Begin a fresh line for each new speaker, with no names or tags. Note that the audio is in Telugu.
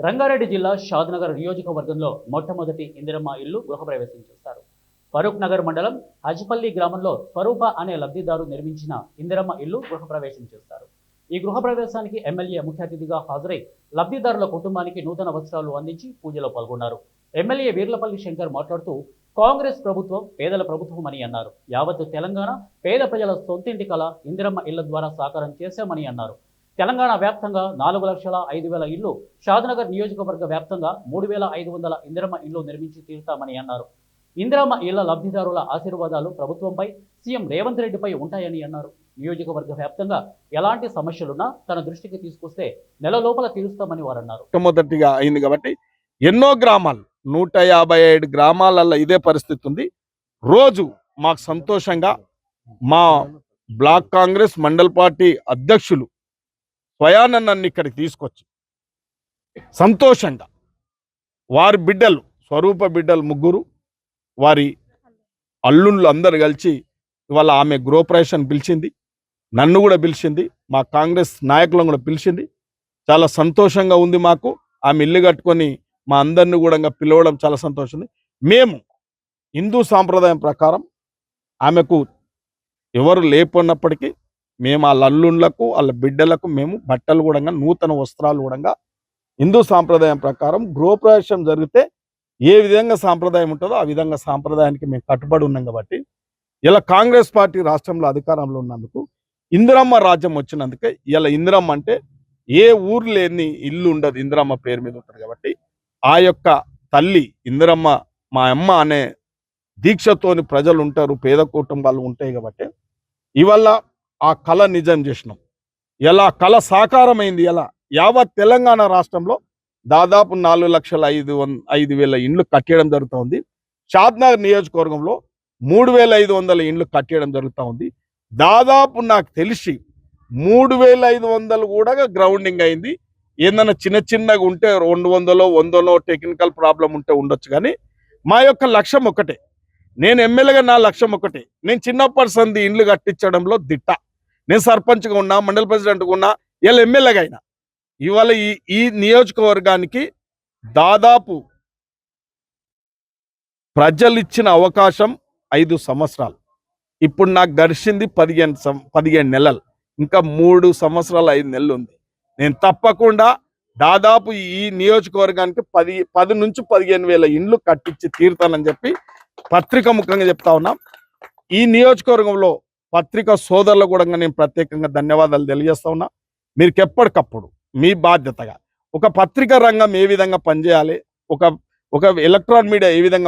రంగారెడ్డి జిల్లా షాద్నగర్ నియోజకవర్గంలో మొట్టమొదటి ఇందిరమ్మ ఇల్లు గృహప్రవేశం చేశారు. ఫరూక్ నగర్ మండలం హజ్పల్లి గ్రామంలో స్వరూప అనే లబ్ధిదారు నిర్మించిన ఇందిరమ్మ ఇల్లు గృహప్రవేశం చేశారు. ఈ గృహప్రవేశానికి ఎమ్మెల్యే ముఖ్య అతిథిగా హాజరై లబ్ధిదారుల కుటుంబానికి నూతన వస్త్రాలు అందించి పూజలో పాల్గొన్నారు. ఎమ్మెల్యే వీర్లపల్లి శంకర్ మాట్లాడుతూ కాంగ్రెస్ ప్రభుత్వం పేదల ప్రభుత్వం అని అన్నారు. యావత్ తెలంగాణ పేద ప్రజల సొంతింటి కళ ఇందిరమ్మ ఇళ్ల ద్వారా సాకారం చేశామని అన్నారు. తెలంగాణ వ్యాప్తంగా 4,05,000 ఇళ్లు, షాద్నగర్ నియోజకవర్గ వ్యాప్తంగా 3,500 ఇందిరమ్మ ఇళ్లు నిర్మించి తీరుతామని అన్నారు. ఇందిరమ్మ ఇళ్ల లబ్ధిదారుల ఆశీర్వాదాలు ప్రభుత్వంపై, సీఎం రేవంత్ రెడ్డిపై ఉంటాయని అన్నారు. నియోజకవర్గ వ్యాప్తంగా ఎలాంటి సమస్యలున్నా తన దృష్టికి తీసుకొస్తే నెల లోపల తీరుస్తామని వారు అన్నారు.
మొట్టమొదటిగా అయింది కాబట్టి ఎన్నో గ్రామాలు 157 గ్రామాలలో ఇదే పరిస్థితి ఉంది. రోజు మాకు సంతోషంగా మా బ్లాక్ కాంగ్రెస్ మండల్ పార్టీ అధ్యక్షులు స్వయాన నన్ను ఇక్కడికి తీసుకొచ్చి సంతోషంగా వారి బిడ్డలు స్వరూప బిడ్డలు 3, వారి అల్లుళ్ళు అందరు కలిసి ఇవాళ ఆమె గృహప్రవేశం పిలిచింది, నన్ను కూడా పిలిచింది, మా కాంగ్రెస్ నాయకులను కూడా పిలిచింది. చాలా సంతోషంగా ఉంది మాకు. ఆమె ఇల్లు కట్టుకొని మా అందరిని కూడా పిలవడం చాలా సంతోషం ఉంది. మేము హిందూ సాంప్రదాయం ప్రకారం ఆమెకు ఎవరు లేకున్నప్పటికీ మేము వాళ్ళ అల్లుళ్ళకు వాళ్ళ బిడ్డలకు మేము బట్టలు కూడా నూతన వస్త్రాలు కూడా హిందూ సాంప్రదాయం ప్రకారం గృహప్రవేశం జరిగితే ఏ విధంగా సాంప్రదాయం ఉంటుందో ఆ విధంగా సాంప్రదాయానికి మేము కట్టుబడి ఉన్నాం. కాబట్టి ఇలా కాంగ్రెస్ పార్టీ రాష్ట్రంలో అధికారంలో ఉన్నందుకు ఇందిరమ్మ రాజ్యం వచ్చినందుకే ఇలా ఇందిరమ్మ అంటే ఏ ఊరు లేని ఇల్లు ఉండదు, ఇందిరమ్మ పేరు మీద ఉంటుంది. కాబట్టి ఆ యొక్క తల్లి ఇందిరమ్మ మా అమ్మ అనే దీక్షతోని ప్రజలు ఉంటారు, పేద కుటుంబాలు ఉంటాయి. కాబట్టి ఇవల్ల ఆ కళ నిజం చేసినాం. ఎలా కళ సాకారమైంది. ఎలా యావత్ తెలంగాణ రాష్ట్రంలో దాదాపు 4,05,000 ఇండ్లు కట్టేయడం జరుగుతూ ఉంది. షాద్నగర్ నియోజకవర్గంలో 3,500 ఇండ్లు కట్టేయడం జరుగుతూ ఉంది. దాదాపు నాకు తెలిసి 3,500 కూడా గ్రౌండింగ్ అయింది. ఏదైనా చిన్నగా ఉంటే 200 టెక్నికల్ ప్రాబ్లం ఉంటే ఉండొచ్చు. కానీ మా యొక్క లక్ష్యం ఒకటే, నేను ఎమ్మెల్యేగా నా లక్ష్యం ఒకటే. నేను చిన్నప్పటి సంది ఇండ్లు కట్టించడంలో దిట్ట. నేను సర్పంచ్గా ఉన్నా, మండల ప్రెసిడెంట్గా ఉన్నా, ఇలా ఎమ్మెల్యేగా అయినా. ఇవాళ ఈ నియోజకవర్గానికి దాదాపు ప్రజలు ఇచ్చిన అవకాశం 5 సంవత్సరాలు. ఇప్పుడు నాకు గడిచింది 15 నెలలు. ఇంకా 3 సంవత్సరాలు 5 నెలలు ఉంది. నేను తప్పకుండా దాదాపు ఈ నియోజకవర్గానికి 10 నుంచి 15,000 ఇండ్లు కట్టించి తీరుతానని చెప్పి పత్రిక ముఖంగా చెప్తా ఉన్నాం. ఈ నియోజకవర్గంలో పత్రిక సోదరులు కూడా నేను ప్రత్యేకంగా ధన్యవాదాలు తెలియజేస్తా ఉన్నా. మీరు ఎప్పటికప్పుడు మీ బాధ్యతగా ఒక పత్రికా రంగం ఏ విధంగా పనిచేయాలి, ఒక ఎలక్ట్రానిక్ మీడియా ఏ విధంగా